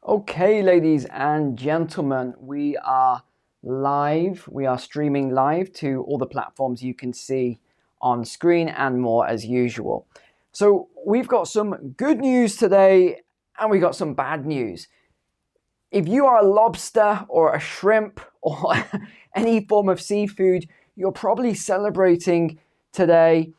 Okay, ladies and gentlemen, we are live. We are streaming live to all the platforms you can see on screen and more as usual. So we've got some good news today and we got some bad news. If you are a lobster or a shrimp or any form of seafood, you're probably celebrating today.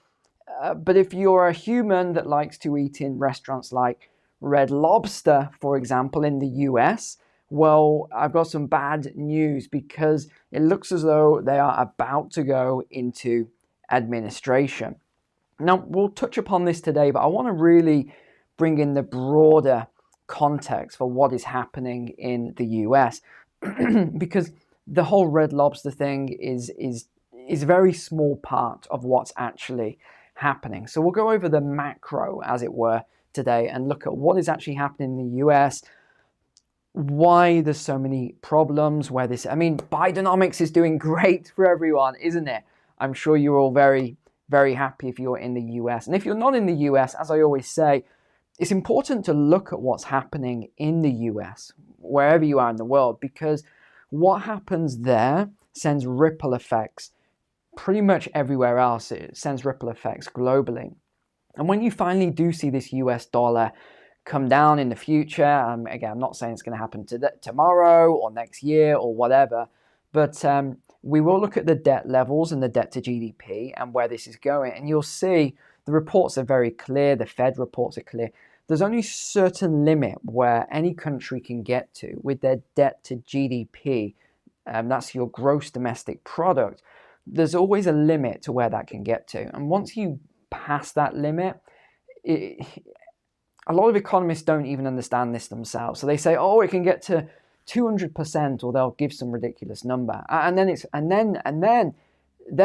But if you're a human that likes to eat in restaurants like Red Lobster, for example, in the US, well, I've got some bad news because it looks as though they are about to go into administration. Now, we'll touch upon this today, but I want to really bring in the broader context for what is happening in the US because the whole Red Lobster thing is a very small part of what's actually happening. So we'll go over the macro, as it were, today and look at what is actually happening in the US, why there's so many problems, Bidenomics is doing great for everyone, isn't it? I'm sure you're all very, very happy if you're in the US. And if you're not in the US, as I always say, it's important to look at what's happening in the US, wherever you are in the world, because what happens there sends ripple effects pretty much everywhere else. It sends ripple effects globally. And when you finally do see this US dollar come down in the future, again, I'm not saying it's going to happen tomorrow or next year or whatever, but we will look at the debt levels and the debt to GDP and where this is going. And you'll see the reports are very clear. The Fed reports are clear. There's only a certain limit where any country can get to with their debt to GDP. That's your gross domestic product. There's always a limit to where that can get to. And once you pass that limit, a lot of economists don't even understand this themselves. So they say, oh, it can get to 200%, or they'll give some ridiculous number. And then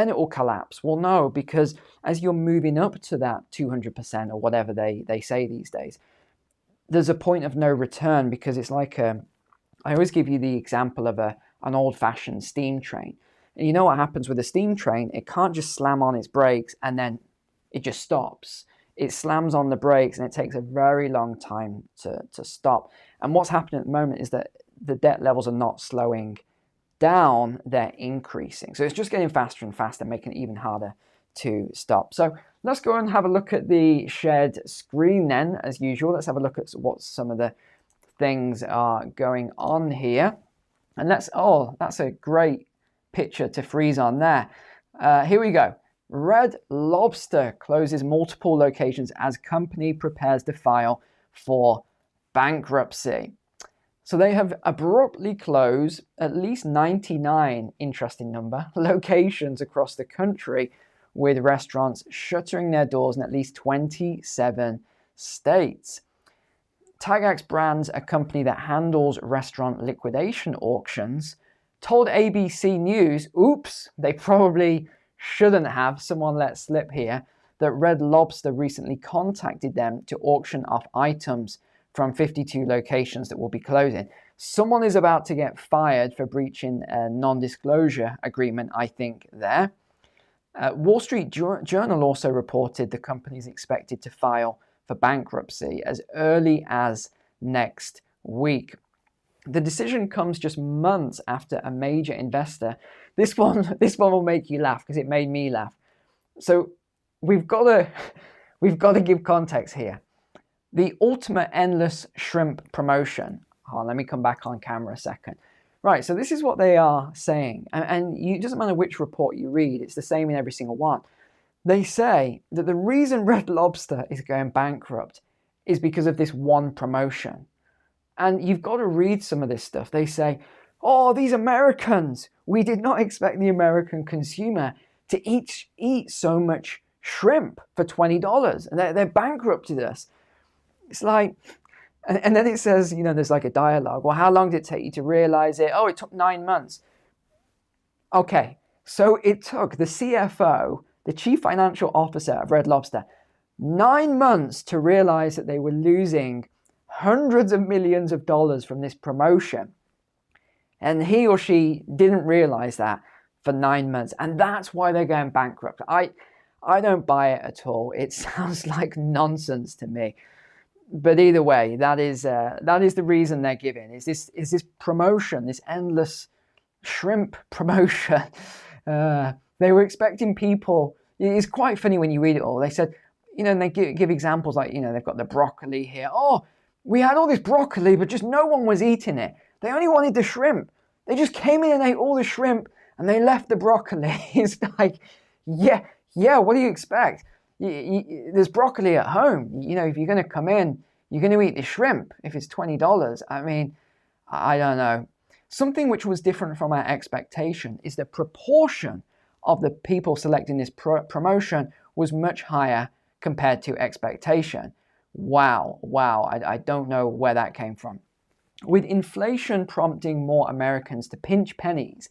it will collapse. Well, no, because as you're moving up to that 200% or whatever they say these days, there's a point of no return, because it's like I always give you the example of an old-fashioned steam train. And you know what happens with a steam train? It can't just slam on its brakes and then it just stops. It slams on the brakes and it takes a very long time to stop. And what's happening at the moment is that the debt levels are not slowing down, they're increasing. So it's just getting faster and faster, making it even harder to stop. So let's go and have a look at the shared screen then, as usual. Let's have a look at what some of the things are going on here. And that's a great picture to freeze on there. Here we go. Red Lobster closes multiple locations as company prepares to file for bankruptcy. So they have abruptly closed at least 99, interesting number, locations across the country, with restaurants shuttering their doors in at least 27 states. Tagax Brands, a company that handles restaurant liquidation auctions, told ABC News, oops, they probably shouldn't have, someone let slip here, that Red Lobster recently contacted them to auction off items from 52 locations that will be closing. Someone is about to get fired for breaching a non-disclosure agreement, I think, there. Wall Street Journal also reported the company is expected to file for bankruptcy as early as next week. The decision comes just months after a major investor. This one will make you laugh because it made me laugh. So we've got to give context here. The ultimate endless shrimp promotion. Let me come back on camera a second. Right, so this is what they are saying, and it doesn't matter which report you read, it's the same in every single one. They say that the reason Red Lobster is going bankrupt is because of this one promotion. And you've got to read some of this stuff. They say, oh, these Americans, we did not expect the American consumer to eat so much shrimp for $20. And they're bankrupted us. It's like, and then it says, there's like a dialogue. Well, how long did it take you to realize it? Oh, it took 9 months. Okay, so it took the CFO, the Chief Financial Officer of Red Lobster, 9 months to realize that they were losing hundreds of millions of dollars from this promotion. And he or she didn't realize that for 9 months. And that's why they're going bankrupt. I don't buy it at all. It sounds like nonsense to me. But either way, that is the reason they're giving. Is this promotion, this endless shrimp promotion? They were expecting people. It's quite funny when you read it all. They said, and they give examples like, they've got the broccoli here. Oh, we had all this broccoli, but just no one was eating it. They only wanted the shrimp. They just came in and ate all the shrimp, and they left the broccoli. It's like, yeah. What do you expect? There's broccoli at home. If you're going to come in, you're going to eat the shrimp. If it's $20, I mean, I don't know. Something which was different from our expectation is the proportion of the people selecting this promotion was much higher compared to expectation. Wow. I don't know where that came from. With inflation prompting more Americans to pinch pennies,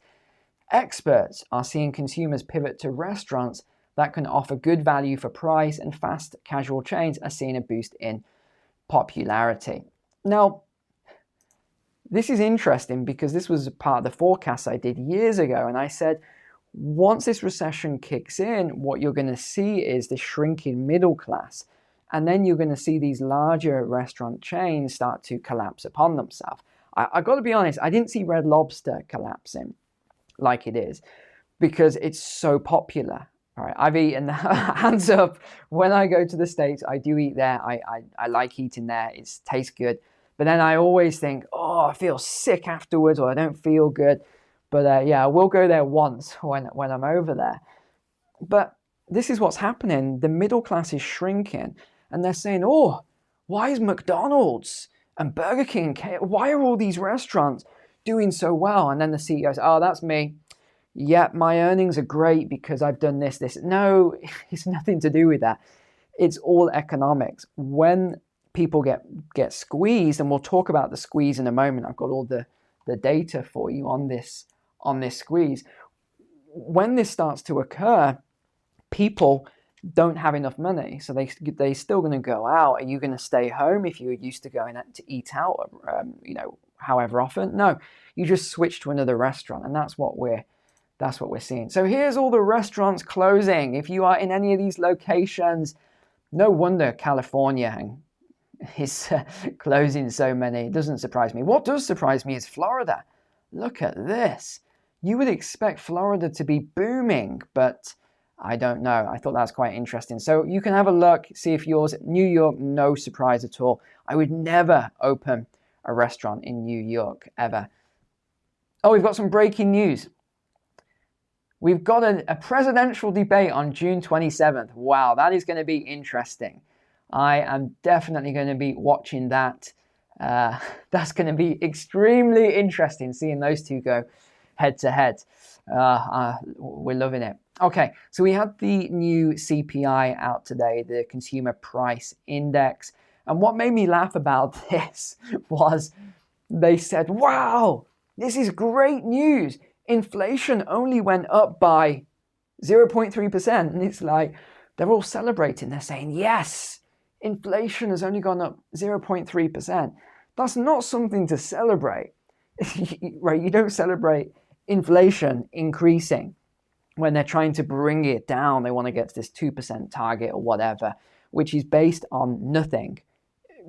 experts are seeing consumers pivot to restaurants that can offer good value for price, and fast casual chains are seeing a boost in popularity. Now, this is interesting because this was part of the forecast I did years ago, and I said, once this recession kicks in, what you're going to see is the shrinking middle class, and then you're going to see these larger restaurant chains start to collapse upon themselves. I got to be honest, I didn't see Red Lobster collapsing like it is because it's so popular. All right, I've eaten, hands up, when I go to the States, I do eat there. I like eating there. It tastes good. But then I always think, oh, I feel sick afterwards, or I don't feel good. But I will go there once when I'm over there. But this is what's happening. The middle class is shrinking. And they're saying, oh, why is McDonald's and Burger King, why are all these restaurants doing so well? And then the CEO says, oh, that's me. Yeah, my earnings are great because I've done this. No, it's nothing to do with that. It's all economics. When people get squeezed, and we'll talk about the squeeze in a moment. I've got all the data for you on this squeeze. When this starts to occur, people don't have enough money, so they're still going to go out. Are you going to stay home if you're used to going out to eat out, however often? No, you just switch to another restaurant, and that's what we're seeing. So here's all the restaurants closing. If you are in any of these locations, no wonder California is closing so many. It doesn't surprise me. What does surprise me is Florida. Look at this. You would expect Florida to be booming, but I don't know. I thought that was quite interesting. So you can have a look, see if yours. New York, no surprise at all. I would never open a restaurant in New York, ever. Oh, we've got some breaking news. We've got a presidential debate on June 27th. Wow, that is going to be interesting. I am definitely going to be watching that. That's going to be extremely interesting, seeing those two go head to head. We're loving it. Okay, so we had the new CPI out today, the Consumer Price Index. And what made me laugh about this was they said, wow, this is great news. Inflation only went up by 0.3%. And it's like, they're all celebrating. They're saying, yes, inflation has only gone up 0.3%. That's not something to celebrate, right? You don't celebrate inflation increasing when they're trying to bring it down. They want to get to this 2% target or whatever, which is based on nothing.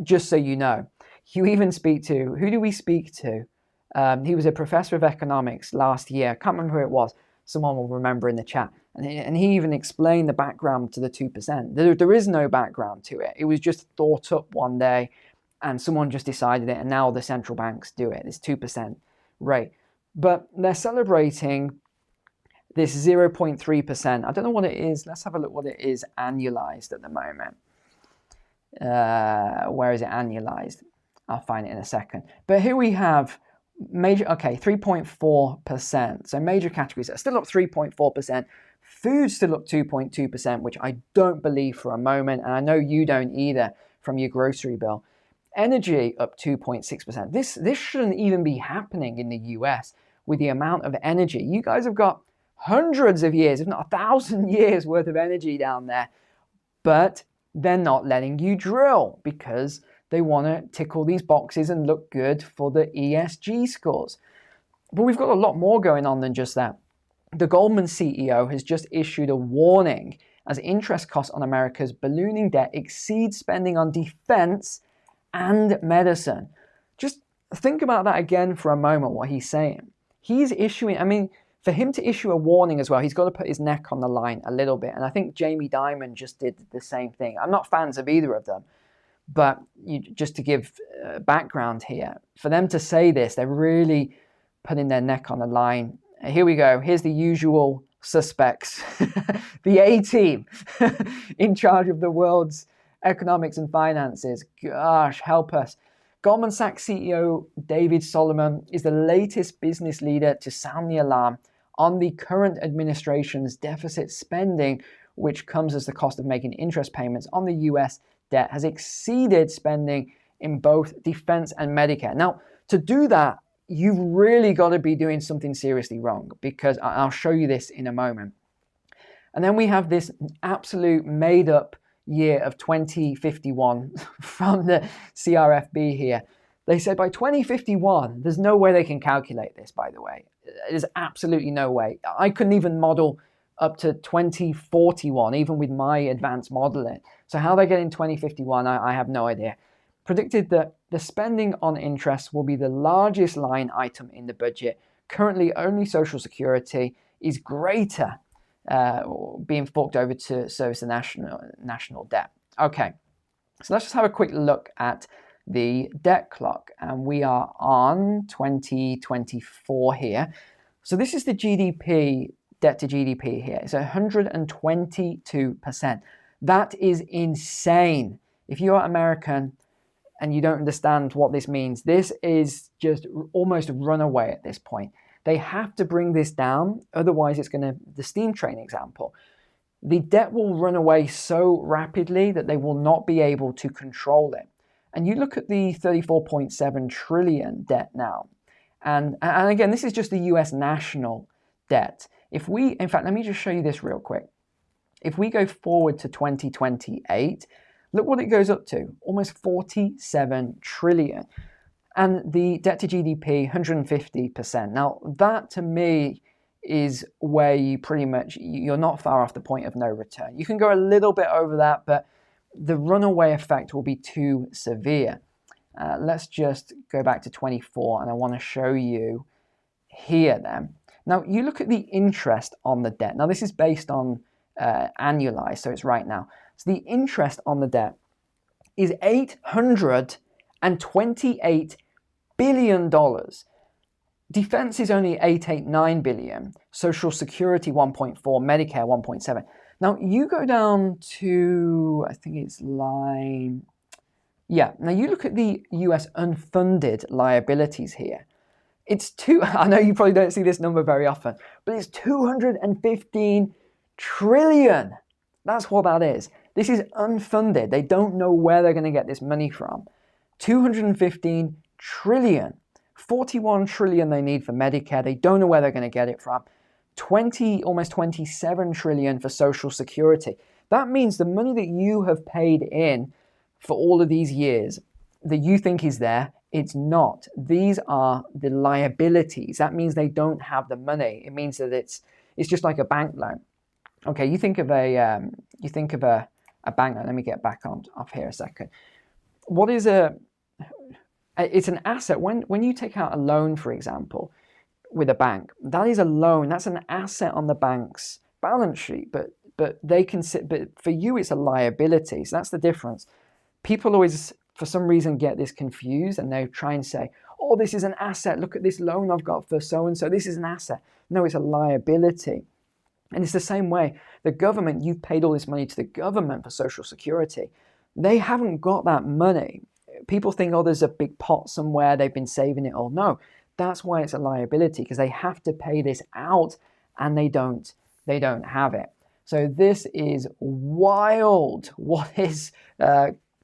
Just so you know, you even speak to, who do we speak to? He was a professor of economics last year. I can't remember who it was. Someone will remember in the chat. And he even explained the background to the 2%. There is no background to it. It was just thought up one day and someone just decided it, and now the central banks do it. It's 2% rate. But they're celebrating this 0.3%. I don't know what it is. Let's have a look what it is annualized at the moment. Where is it annualized? I'll find it in a second. But here we have major, 3.4%. So major categories are still up 3.4%. Food still up 2.2%, which I don't believe for a moment. And I know you don't either from your grocery bill. Energy up 2.6%. This shouldn't even be happening in the US with the amount of energy. You guys have got hundreds of years, if not 1,000 years worth of energy down there. But they're not letting you drill because they want to tick all these boxes and look good for the ESG scores. But we've got a lot more going on than just that. The Goldman CEO has just issued a warning as interest costs on America's ballooning debt exceed spending on defense and medicine. Just think about that again for a moment, what he's saying. He's issuing, I mean, for him to issue a warning as well, he's got to put his neck on the line a little bit. And I think Jamie Dimon just did the same thing. I'm not fans of either of them, but just to give background here, for them to say this, they're really putting their neck on the line. Here we go. Here's the usual suspects. The A-team in charge of the world's economics and finances. Gosh, help us. Goldman Sachs CEO David Solomon is the latest business leader to sound the alarm on the current administration's deficit spending, which comes as the cost of making interest payments on the US debt has exceeded spending in both defense and Medicare. Now, to do that, you've really got to be doing something seriously wrong, because I'll show you this in a moment. And then we have this absolute made-up year of 2051 from the CRFB here. They said by 2051, there's no way they can calculate this, by the way. There's absolutely no way. I couldn't even model up to 2041, even with my advanced modeling. So how they get in 2051, I have no idea. Predicted that the spending on interest will be the largest line item in the budget. Currently, only Social Security is greater, being forked over to service the national debt. Okay, so let's just have a quick look at the debt clock, and we are on 2024 here. So this is the GDP, debt to GDP here. It's 122%. That is insane. If you're American and you don't understand what this means, this is just almost runaway at this point. They have to bring this down, otherwise it's going to, the steam train example, the debt will run away so rapidly that they will not be able to control it. And you look at the 34.7 trillion debt now, and again, this is just the US national debt. If we, in fact, let me just show you this real quick. If we go forward to 2028, look what it goes up to, almost 47 trillion. And the debt to GDP, 150%. Now, that to me is where you pretty much, you're not far off the point of no return. You can go a little bit over that, but the runaway effect will be too severe. Let's just go back to 24, and I want to show you here then. Now, you look at the interest on the debt. Now, this is based on annualized, so it's right now. So the interest on the debt is $828 billion. Defense is only 889 billion. Social Security 1.4, Medicare 1.7. Now you go down to, I think it's line, yeah. Now you look at the US unfunded liabilities here. It's I know you probably don't see this number very often, but it's 215 trillion. That's what that is. This is unfunded. They don't know where they're going to get this money from. 215 trillion. 41 trillion they need for Medicare. They don't know where they're going to get it from. Almost 27 trillion for Social Security. That means the money that you have paid in for all of these years that you think is there, it's not. These are the liabilities. That means they don't have the money. It means that it's just like a bank loan. Okay, you think of a bank loan. Let me get back off here a second. What is it's an asset. When you take out a loan, for example, with a bank, that is a loan. That's an asset on the bank's balance sheet. But for you, it's a liability. So that's the difference. People always, for some reason, get this confused, and they try and say, "Oh, this is an asset. Look at this loan I've got for so and so. This is an asset." No, it's a liability. And it's the same way. The government, you've paid all this money to the government for Social Security. They haven't got that money. People think, oh, there's a big pot somewhere, they've been saving it all. No, that's why it's a liability, because they have to pay this out, and they don't have it. So this is wild. What is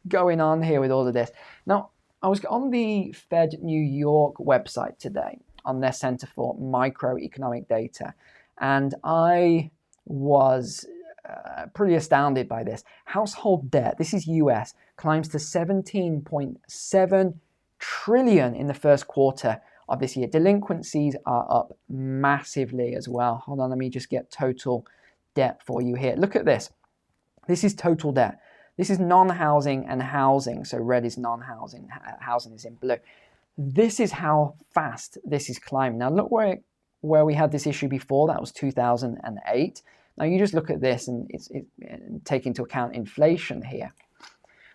going on here with all of this? Now, I was on the Fed New York website today on their Center for Macroeconomic Data, and I was pretty astounded by this. Household debt, this is US, climbs to 17.7 trillion in the first quarter of this year. Delinquencies are up massively as well. Hold on, let me just get total debt for you here. Look at this. This is total debt. This is non-housing and housing. So red is non-housing, housing is in blue. This is how fast this is climbing. Now look where we had this issue before. That was 2008. Now you just look at this and take into account inflation here.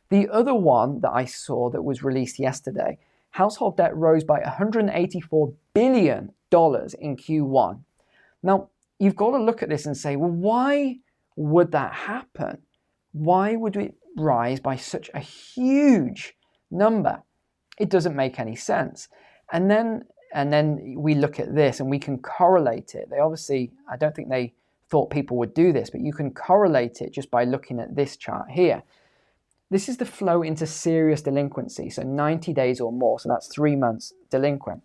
The other one that I saw that was released yesterday, household debt rose by $184 billion in Q1. Now, you've got to look at this and say, well, why would that happen? Why would it rise by such a huge number? It doesn't make any sense. And then we look at this and we can correlate it. They obviously, I don't think they thought people would do this, but you can correlate it just by looking at this chart here. This is the flow into serious delinquency, so 90 days or more, so that's 3 months delinquent.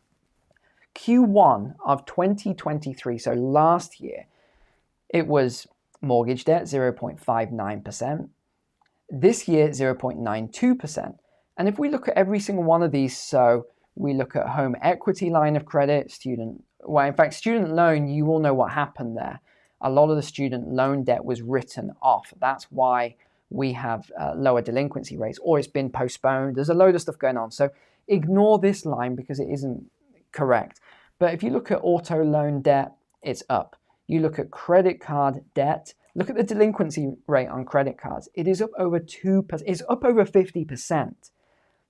Q1 of 2023, so last year, it was mortgage debt 0.59%. This year, 0.92%. And if we look at every single one of these, so we look at home equity line of credit, student loan, you all know what happened there. A lot of the student loan debt was written off. That's why we have lower delinquency rates, or it's been postponed. There's a load of stuff going on. So ignore this line because it isn't correct. But if you look at auto loan debt, it's up. You look at credit card debt, look at the delinquency rate on credit cards. It is up over 2%. It's up over 50%.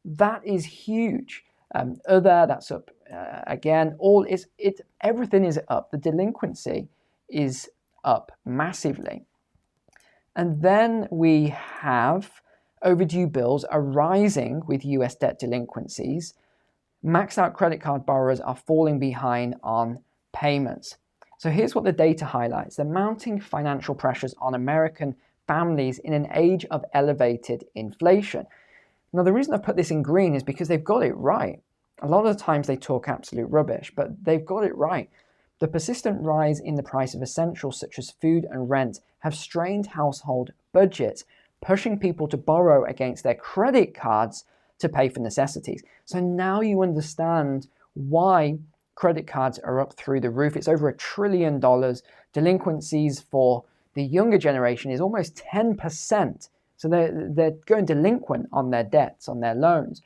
That is huge. That's up again. Everything is up. The delinquency is up massively. And then we have overdue bills are rising with US debt delinquencies. Maxed out credit card borrowers are falling behind on payments. So here's what the data highlights. The mounting financial pressures on American families in an age of elevated inflation. Now, the reason I've put this in green is because they've got it right. A lot of the times they talk absolute rubbish, but they've got it right. The persistent rise in the price of essentials such as food and rent have strained household budgets, pushing people to borrow against their credit cards to pay for necessities. So now you understand why credit cards are up through the roof. It's over $1 trillion. Delinquencies for the younger generation is almost 10%. So they're going delinquent on their debts, on their loans.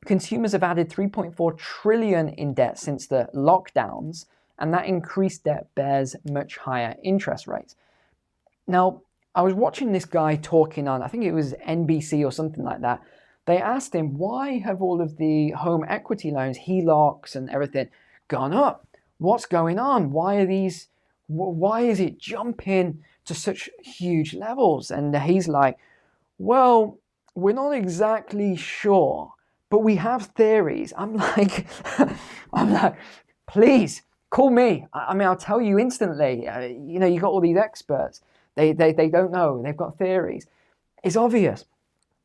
Consumers have added $3.4 trillion in debt since the lockdowns, and that increased debt bears much higher interest rates. Now, I was watching this guy talking on, I think it was NBC or something like that. They asked him, why have all of the home equity loans, HELOCs and everything, gone up? What's going on? Why is it jumping to such huge levels? And he's like, well, we're not exactly sure, but we have theories. I'm like, please call me. I mean, I'll tell you instantly. You got all these experts. They don't know. They've got theories. It's obvious.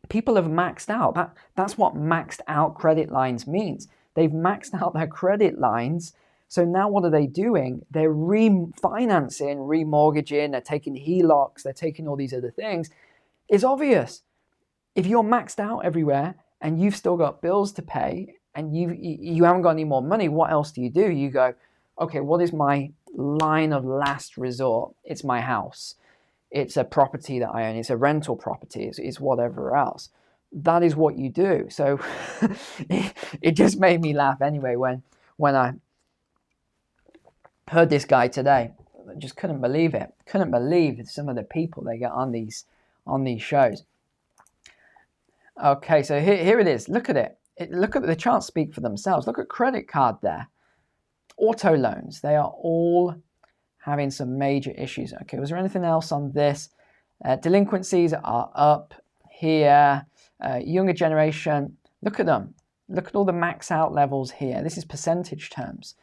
People have maxed out. That's what maxed out credit lines means. They've maxed out their credit lines. So now what are they doing? They're refinancing, remortgaging, they're taking HELOCs, they're taking all these other things. It's obvious. If you're maxed out everywhere and you've still got bills to pay and you haven't got any more money, what else do? You go, okay, what is my line of last resort? It's my house. It's a property that I own. It's a rental property. It's whatever else. That is what you do. So it just made me laugh anyway when I heard this guy today. I just couldn't believe it. Couldn't believe some of the people they get on these shows. Okay, so here it is. Look at it. Look at the charts speak for themselves. Look at credit card there. Auto loans. They are all having some major issues. Okay, was there anything else on this? Delinquencies are up here. Younger generation, look at them. Look at all the max out levels here. This is percentage terms.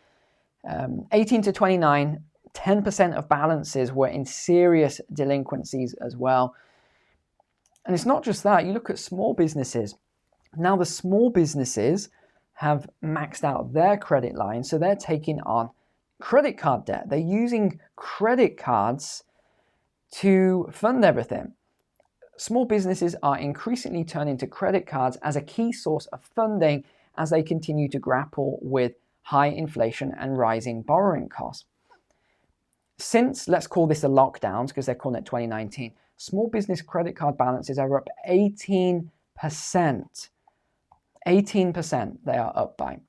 18 to 29, 10% of balances were in serious delinquencies as well. And it's not just that. You look at small businesses. Now the small businesses have maxed out their credit line, so they're taking on credit card debt. They're using credit cards to fund everything. Small businesses are increasingly turning to credit cards as a key source of funding as they continue to grapple with high inflation and rising borrowing costs. Since, let's call this the lockdowns because they're calling it 2019, small business credit card balances are up 18%. 18% they are up by.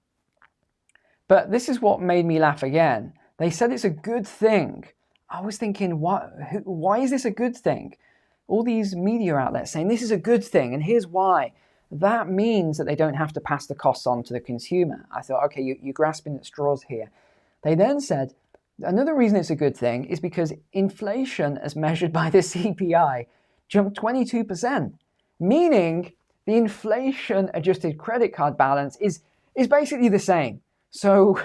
But this is what made me laugh again. They said it's a good thing. I was thinking, why is this a good thing? All these media outlets saying this is a good thing, and here's why. That means that they don't have to pass the costs on to the consumer. I thought, okay, you're grasping at straws here. They then said, another reason it's a good thing is because inflation, as measured by the CPI, jumped 22%, meaning the inflation-adjusted credit card balance is basically the same. So,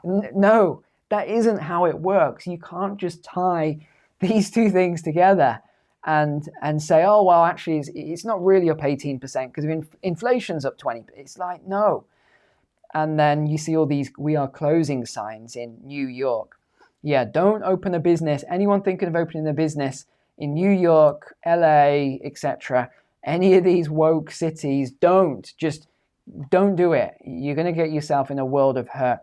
no, that isn't how it works. You can't just tie these two things together and say, oh, well, actually, it's not really up 18% because inflation's up 20%. It's like, no. And then you see all these "we are closing" signs in New York. Yeah, don't open a business. Anyone thinking of opening a business in New York, LA, etc., any of these woke cities, don't do it. You're going to get yourself in a world of hurt.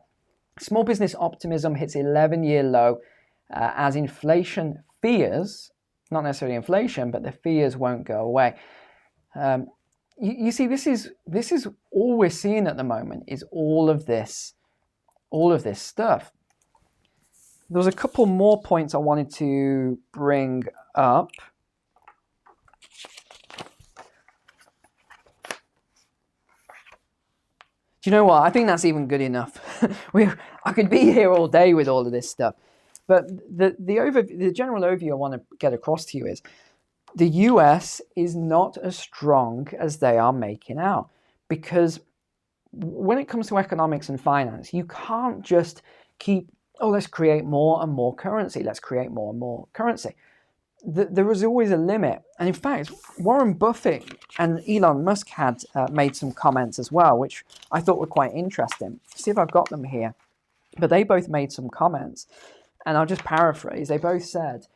Small business optimism hits 11-year low as inflation fears, not necessarily inflation, but the fears won't go away. You see, this is all we're seeing at the moment is all of this stuff. There was a couple more points I wanted to bring up. Do you know what? I think that's even good enough. I could be here all day with all of this stuff. But the general overview I want to get across to you is the US is not as strong as they are making out. Because when it comes to economics and finance, you can't just keep, let's create more and more currency. Let's create more and more currency. There is always a limit. And in fact, Warren Buffett and Elon Musk had made some comments as well, which I thought were quite interesting. See if I've got them here. But they both made some comments. And I'll just paraphrase. They both said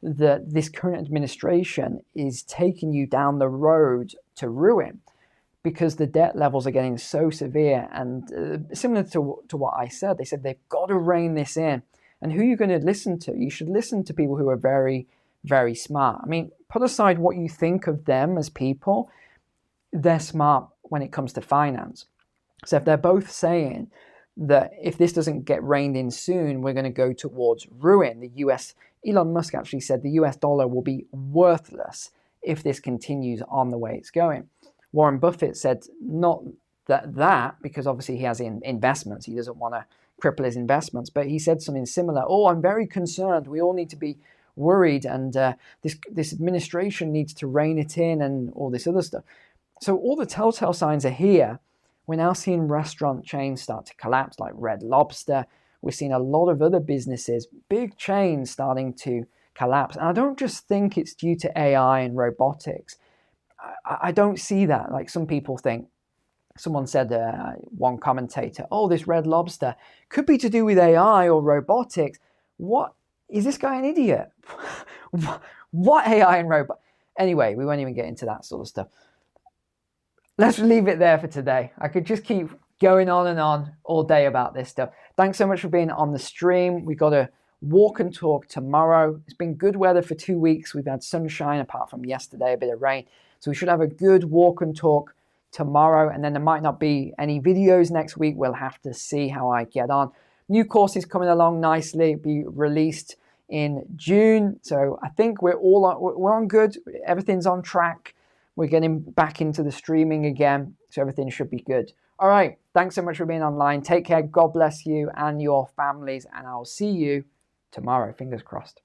that this current administration is taking you down the road to ruin because the debt levels are getting so severe. And similar to what I said, they said they've got to rein this in. And who are you going to listen to? You should listen to people who are very, very smart. I mean, put aside what you think of them as people, they're smart when it comes to finance. So if they're both saying that if this doesn't get reined in soon, we're going to go towards ruin. The US, Elon Musk actually said the US dollar will be worthless if this continues on the way it's going. Warren Buffett said not that because obviously he has investments. He doesn't want to cripple his investments, but he said something similar. I'm very concerned. We all need to be worried, and this administration needs to rein it in and all this other stuff. So all the telltale signs are here. We're now seeing restaurant chains start to collapse like Red Lobster. We're seeing a lot of other businesses, big chains starting to collapse. And I don't just think it's due to AI and robotics. I don't see that like some people think. Someone said, one commentator, this Red Lobster could be to do with AI or robotics. What? Is this guy an idiot? What AI and robot? Anyway, we won't even get into that sort of stuff. Let's leave it there for today. I could just keep going on and on all day about this stuff. Thanks so much for being on the stream. We got a walk and talk tomorrow. It's been good weather for 2 weeks. We've had sunshine apart from yesterday, a bit of rain. So we should have a good walk and talk tomorrow. And then there might not be any videos next week. We'll have to see how I get on. New courses coming along nicely, be released in June. So I think we're on good. Everything's on track. We're getting back into the streaming again. So everything should be good. All right. Thanks so much for being online. Take care. God bless you and your families. And I'll see you tomorrow. Fingers crossed.